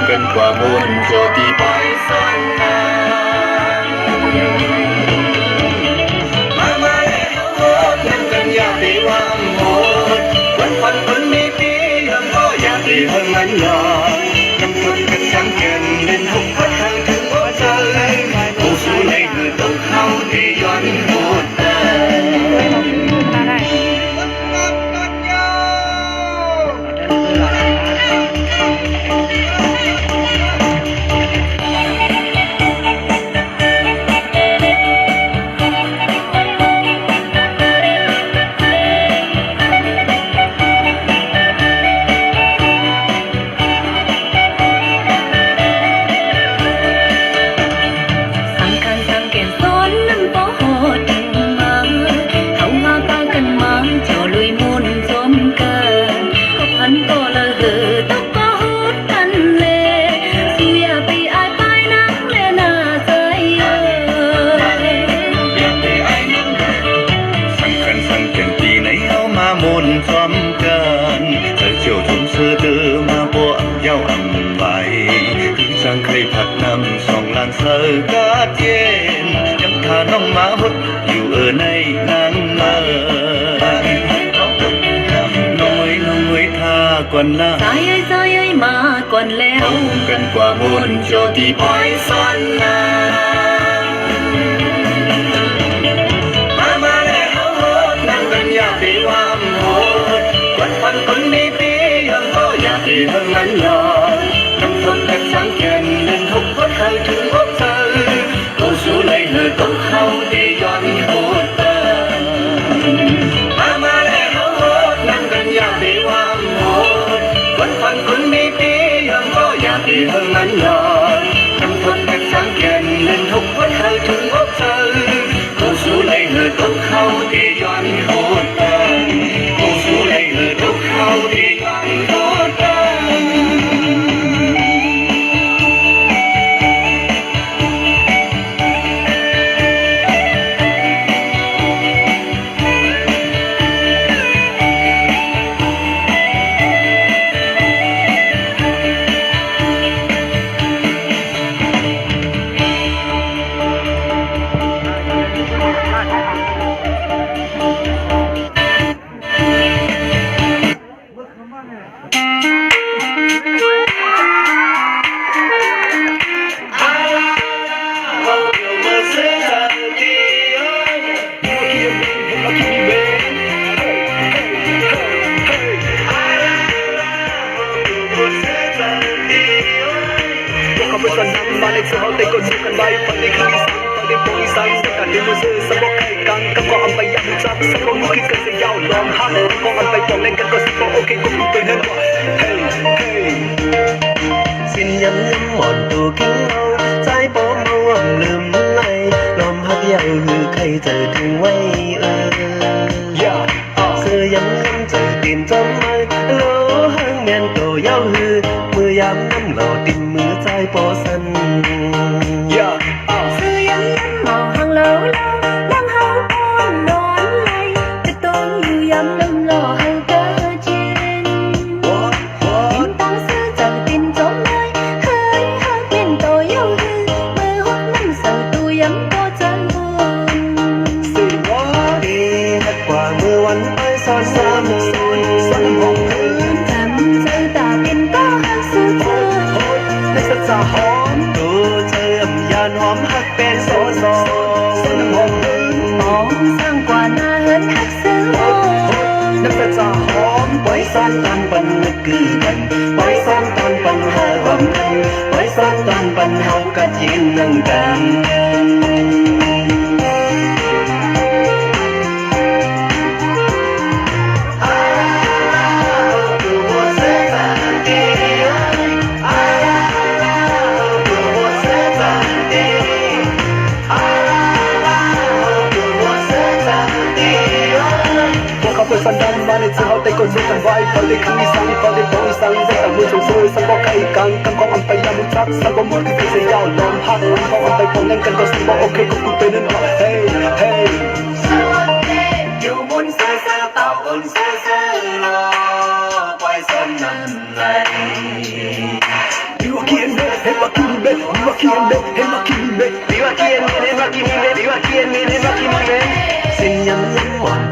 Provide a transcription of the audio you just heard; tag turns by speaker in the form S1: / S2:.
S1: กันกว่ามุนโจตีปอยสันนามาแล้วนั่งกันอยากได้ว่าหมดวันฝันคนมีปียังก็อยากได้เฮิงมันหลอกน้ำฝนกันช้ำเกินเล่นหุบพัดทางถึงหัวใจผู้สู้ในเมื่อต้องเข้าที่ย้อนโหดmôn xóm cần thời chiều chúng xưa tư mà bộ nhau ẩm bài sang khai thật nằm sòng làn sơ cát trên nhắm thà nông má hútอยู่ในnắng mơ nông ơi tha còn na sai ơi mà còn leo không cần qua môn cho tí bói son naวันคนมีปียังก็อยากที่เฮิงนั้นหลอกน้ำฝนกันช้างเกินเล่นทุกคนเคยถึงพบเธอผู้สู้เลยเธอต้องเข้าที่ย้อนโหดเติมมาแล้วนั่งกันอยากที่ว่าโหดวันฝันคนมีปียังก็อยากที่เฮิงนั้นหลอกน้ำฝนกันช้างเกินเล่นทุกคนเคยถึงพบเธอผู้สู้เลยเธอต้องเข้าที่ย้อนโหดเติมผู้สู้เลยเธอต้องเข้าที่ย้อนโหดเติมมาในสื่อเขาเตะกดสู้กันไว้ฝันในคืนที่สั่งตอนได้โปรยสั่งแต่การที่มือซื้อสมบูรณ์ไข่กังกับก็อันไปยังมือจับสมบูรณ์มือขึ้นกันเสียยาวลองหักก็อันไปปองเล่นกันก็สิบโอเคก็รู้ตัวนั้นว่าเฮ้ยเฮ้ยสิ้นย้ำหมอนตัวกิ้งเอาใจโป้ม่วงลืมไหลลมหักยาวหือใครเจอถึงไว้เสื้อยังใจตีนจมไม้โลหังแมนโตยาวหือมือยามน้ำหล่อติ่มมือใจโปสันซื้อยังหมอหังโลนั่งเฮาป้อนนอนไหลจะต้องอยู่ยามน้ำหล่อหังเกอเจนตินตั้งซื้อจังตินจมไม้เฮ้ยหักเป็นโตยาวหือมือหักน้ำเสือตัวยำโปจันบุญสื่อว่าดีหักกว่ามือวันไปซ้อนซ้ำส่วนซ้ำห้องพื้นจำใจตาเป็นก็หักสู้เธอในสัจจะหอมตัวเธอยานหอมหักเป็นโซโซส้นหอมพื้นมองสร้างกว่าหน้าเหินหักซื้อนับสัจจะหอมไว้ซ่อนตอนปันนึกคือกันไว้ซ่อนตอนปัญหาความกันไว้ซ่อนตอนปัญหากัดยืนนั่งกันสันดานมาในสื่อเขาเตะกดสู้กันไว้พอได้คืนสั่งพอได้โปรยสั่งได้แต่มือส่งซื้อสังบอกไข่กังกำกองอันไปยามุจับสังบอกมือคือเสียยาวลมหักกองอันไปปองเล่นกันก็สังบอกโอเคก็กูเป็นนั่นว่าเฮ้ยเฮ้ยอยู่บนเสือเสือเต่าบนเสือเสือรอปล่อยสันนั่นไหลอยู่
S2: Viva Kimbe, viva Kimbe, viva Kimbe, viva Kimbe, viva Kimbe, viva Kimbe, viva Kimbe. Sinh nhân lâm mòn